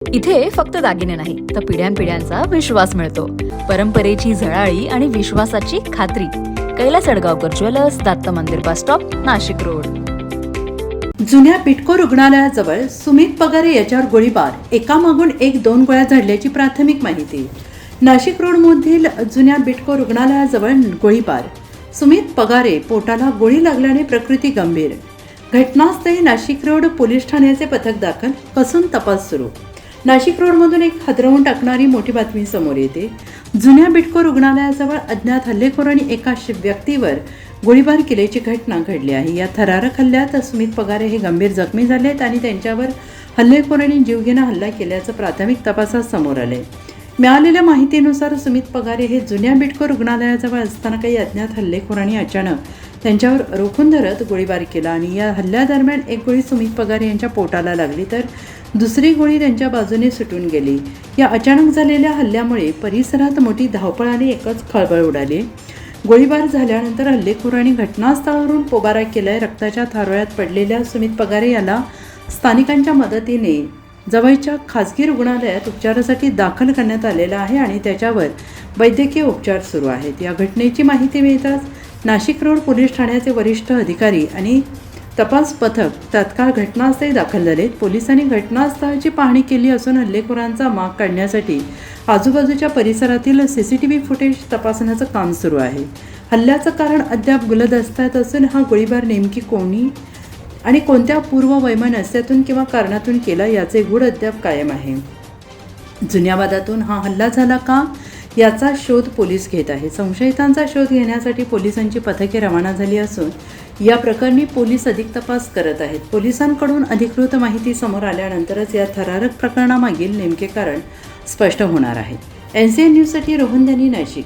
इथे फक्त दागिने नाही तर पिढ्यानपिढ्यांचा विश्वास मिळतो. परंपरेची झळाळी आणि विश्वासाची खात्री. कैलास अडगावकर ज्वेलर्स, दत्त मंदिर बस स्टॉप, नाशिक रोड. जुन्या बिटको रुग्णालयाजवळ सुमित पगारे याच्यावर गोळीबार, एकामागून एक 2 गोळ्या झाडल्याची प्राथमिक माहिती. नाशिक रोडमधील जुन्या बिटको रुग्णालयाजवळ गोळीबार, सुमित पगारे पोटाला गोळी लागल्याने प्रकृती गंभीर. घटनास्थळी नाशिक रोड पोलीस ठाण्याचे पथक दाखल, कसून तपास सुरू. नाशिक रोडमधून एक हादरवून टाकणारी मोठी बातमी समोर येते. जुन्या बिटको रुग्णालयाजवळ अज्ञात हल्लेखोरांनी एका व्यक्तीवर गोळीबार केल्याची घटना घडली आहे. या थरारक हल्ल्यात सुमित पगारे हे गंभीर जखमी झालेत आणि त्यांच्यावर हल्लेखोरांनी जीवघेणा हल्ला केल्याचं प्राथमिक तपासात समोर आलंय. मिळालेल्या माहितीनुसार सुमित पगारे हे जुन्या बिटको रुग्णालयाजवळ असताना काही अज्ञात हल्लेखोरांनी अचानक त्यांच्यावर रोखून धरत गोळीबार केला आणि या हल्ल्यादरम्यान एक गोळी सुमित पगारे यांच्या पोटाला लागली तर दुसरी गोळी त्यांच्या बाजूने सुटून गेली. या अचानक झालेल्या हल्ल्यामुळे परिसरात मोठी धावपळ आणि एकच खळबळ उडाली. गोळीबार झाल्यानंतर हल्लेखोरांनी घटनास्थळावरून पोबारा केलाय. रक्ताच्या थारोळ्यात पडलेल्या सुमित पगारे याला स्थानिकांच्या मदतीने जवळच्या खासगी रुग्णालयात उपचारासाठी दाखल करण्यात आलेला आहे आणि त्याच्यावर वैद्यकीय उपचार सुरू आहेत. या घटनेची माहिती मिळताच नाशिक रोड पोलीस ठाण्याचे वरिष्ठ अधिकारी आणि तपास पथक तात्काळ घटनास्थळी दाखल झालेत. पोलिसांनी घटनास्थळाची पाहणी केली असून हल्लेखोरांचा माग काढण्यासाठी आजूबाजूच्या परिसरातील CCTV फुटेज तपासण्याचं काम सुरू आहे. हल्ल्याचं कारण अद्याप गुलदस्त्यात असून हा गोळीबार नेमकी कोणी आणि कोणत्या पूर्व वैमनस्यातून किंवा कारणातून केला याचे गूढ अद्याप कायम आहे. जुन्या वादातून हा हल्ला झाला का याचा शोध पोलीस घेत आहेत. संशयितांचा शोध घेण्यासाठी पोलिसांची पथके रवाना झाली असून या प्रकरणी पोलीस अधिक तपास करत आहेत. पोलिसांकडून अधिकृत माहिती समोर आल्यानंतरच या थरारक प्रकरणामागील नेमके कारण स्पष्ट होणार आहे. NCN न्यूजसाठी रोहन दनी, नाशिक.